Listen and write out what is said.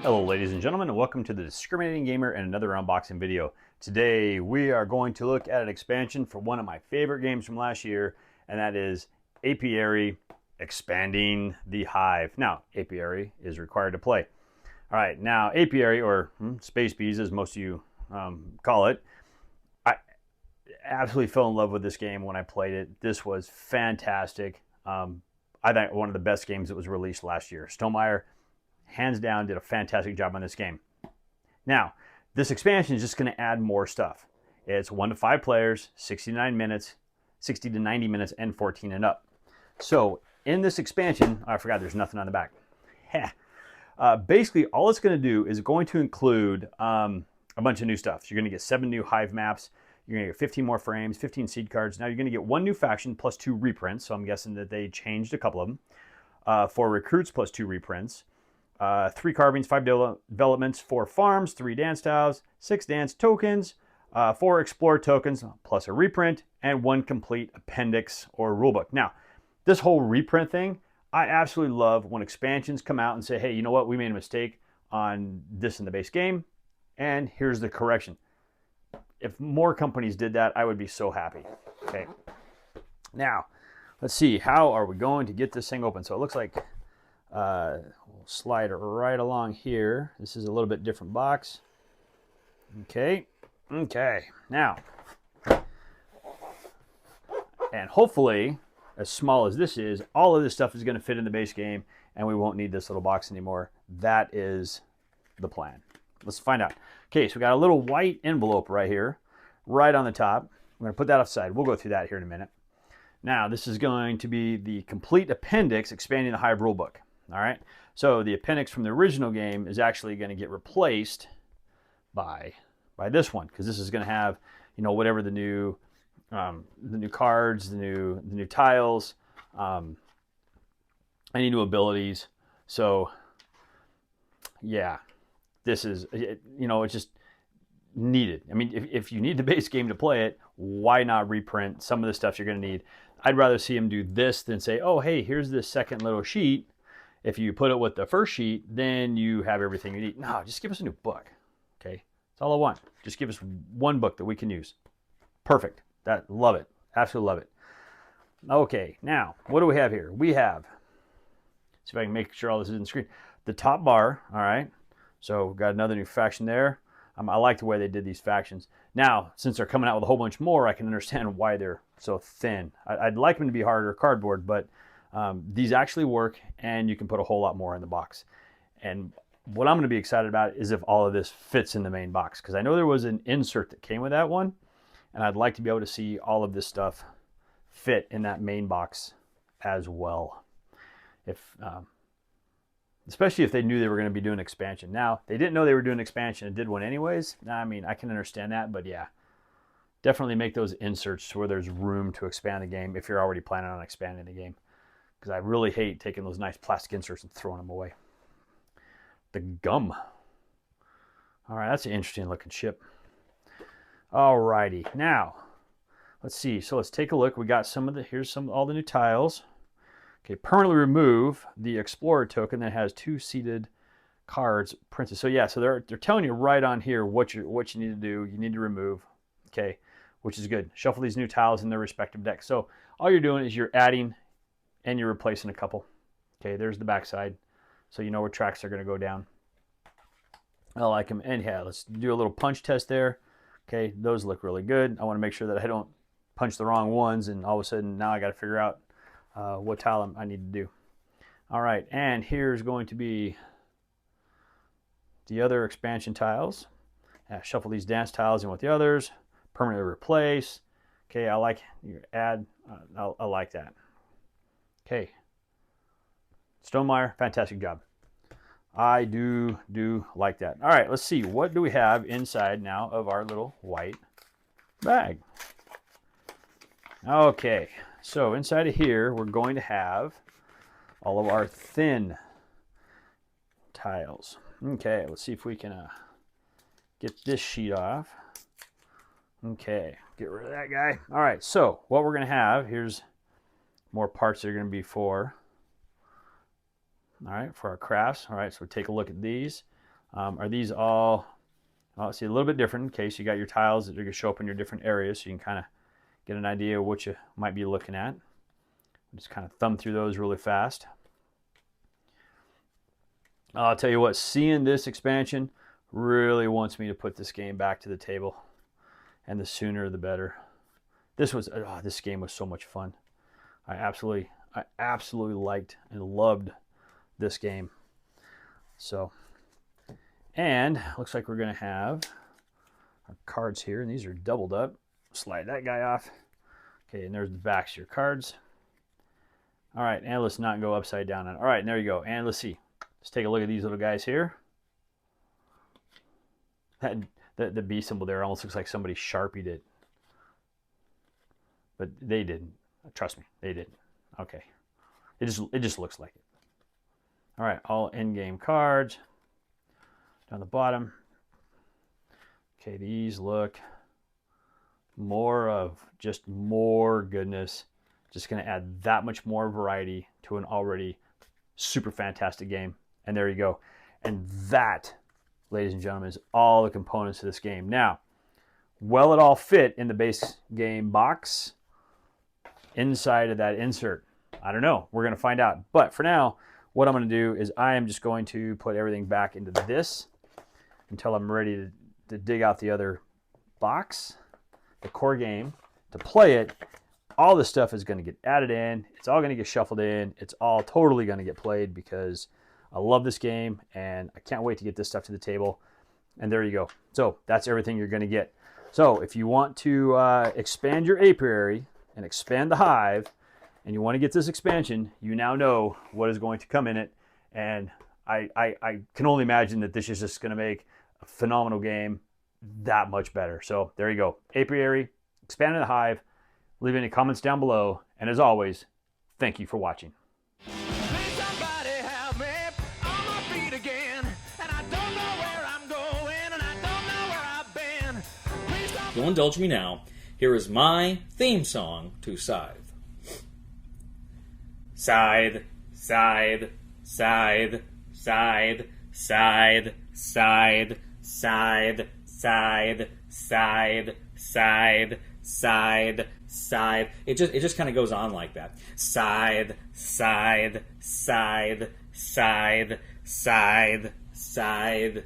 Hello ladies and gentlemen, and welcome to the Discriminating Gamer and another unboxing video. Today we are going to look at an expansion for one of my favorite games from last year, and that is Apiary expanding the Hive. Now, Apiary is required to play. Alright, now Apiary, or Space Bees as most of you call it, I absolutely fell in love with this game when I played it. This was fantastic. I think one of the best games that was released last year. Stonemaier, hands down, did a fantastic job on this game. Now, this expansion is just going to add more stuff. It's 1 to 5 players, 69 minutes, 60 to 90 minutes, and 14 and up. So in this expansion, I forgot there's nothing on the back. Basically, all it's going to do is going to include a bunch of new stuff. So you're going to get 7 new Hive maps. You're going to get 15 more frames, 15 seed cards. Now you're going to get 1 new faction plus 2 reprints. So I'm guessing that they changed a couple of them. 4 recruits plus 2 reprints. 3 carvings, 5 developments, 4 farms, 3 dance tiles, 6 dance tokens, 4 explore tokens, plus a reprint, and 1 complete appendix or rulebook. Now, this whole reprint thing, I absolutely love when expansions come out and say, hey, you know what, we made a mistake on this in the base game, and here's the correction. If more companies did that, I would be so happy. Okay. Now, let's see, how are we going to get this thing open? So it looks like we'll slide it right along here. This is a little bit different box. Okay. Now, and hopefully, as small as this is, all of this stuff is going to fit in the base game, and we won't need this little box anymore. That is the plan. Let's find out. Okay, so we got a little white envelope right here, right on the top. I'm going to put that aside. We'll go through that here in a minute. Now, this is going to be the complete appendix expanding the Hive rulebook. All right, so the appendix from the original game is actually going to get replaced by this one, because this is going to have, you know, whatever the new cards, the new tiles, any new abilities. So yeah, this is, you know, it's just needed. I mean, if you need the base game to play it, why not reprint some of the stuff you're going to need? I'd rather see them do this than say, oh, hey, here's this second little sheet. If you put it with the first sheet, then you have everything you need. No, just give us a new book. Okay, that's all I want. Just give us one book that we can use. Perfect. Love it. Absolutely love it. Okay, now what do we have here? We have, see if I can make sure all this is in the screen. The top bar. All right. So we've got another new faction there. I like the way they did these factions. Now, since they're coming out with a whole bunch more, I can understand why they're so thin. I'd like them to be harder cardboard, but these actually work, and you can put a whole lot more in the box. And what I'm going to be excited about is if all of this fits in the main box, because I know there was an insert that came with that one, and I'd like to be able to see all of this stuff fit in that main box as well. Especially if they knew they were going to be doing expansion. Now, they didn't know they were doing expansion and did one anyways. I mean, I can understand that, but yeah, definitely make those inserts where there's room to expand the game if you're already planning on expanding the game. Because I really hate taking those nice plastic inserts and throwing them away. The gum. All right, that's an interesting looking ship. All righty, now let's see. So let's take a look. We got here's all the new tiles. Okay, permanently remove the Explorer token that has 2 seeded cards printed. So yeah, so they're telling you right on here what you need to do. You need to remove. Okay, which is good. Shuffle these new tiles in their respective decks. So all you're doing is you're adding and you're replacing a couple. Okay, there's the backside. So you know where tracks are going to go down. I like them. And yeah, let's do a little punch test there. Okay, those look really good. I want to make sure that I don't punch the wrong ones, and all of a sudden now I got to figure out what tile I need to do. All right, and here's going to be the other expansion tiles. Shuffle these dance tiles in with the others. Permanently replace. Okay, I like your add. I like that. Okay, Stonemaier, fantastic job. I do like that. All right, let's see. What do we have inside now of our little white bag? Okay, so inside of here, we're going to have all of our thin tiles. Okay, let's see if we can get this sheet off. Okay, get rid of that guy. All right, so what we're going to have, here's more parts that are going to be for, all right, for our crafts. All right, so take a look at these. Are these all, see, a little bit different in case you got your tiles that are going to show up in your different areas, so you can kind of get an idea of what you might be looking at. Just kind of thumb through those really fast. I'll tell you what, seeing this expansion really wants me to put this game back to the table, and the sooner the better. This game was so much fun. I absolutely liked and loved this game. So, and looks like we're going to have our cards here, and these are doubled up. Slide that guy off. Okay, and there's the backs of your cards. All right, and let's not go upside down. All right, and there you go. And let's see. Let's take a look at these little guys here. The B symbol there almost looks like somebody Sharpied it. But they didn't. Trust me, they didn't. Okay. It just looks like it. All right, all in-game cards. Down the bottom. Okay, these look more goodness. Just going to add that much more variety to an already super fantastic game. And there you go. And that, ladies and gentlemen, is all the components of this game. Now, will it all fit in the base game box inside of that insert? I don't know. We're going to find out. But for now, what I'm going to do is I am just going to put everything back into this until I'm ready to dig out the other box, the core game, to play it. All this stuff is going to get added in. It's all going to get shuffled in. It's all totally going to get played because I love this game and I can't wait to get this stuff to the table. And there you go. So that's everything you're going to get. So if you want to expand your apiary and expand the hive, and you want to get this expansion, you now know what is going to come in it. And I can only imagine that this is just going to make a phenomenal game that much better. So there you go. Apiary, expanding the hive. Leave any comments down below. And as always, thank you for watching. If you'll indulge me now, here is my theme song to Scythe. Scythe, scythe, scythe, scythe, scythe, scythe, scythe, scythe, scythe, scythe, scythe, scythe. It just kind of goes on like that. Scythe, scythe, scythe, scythe, scythe, scythe.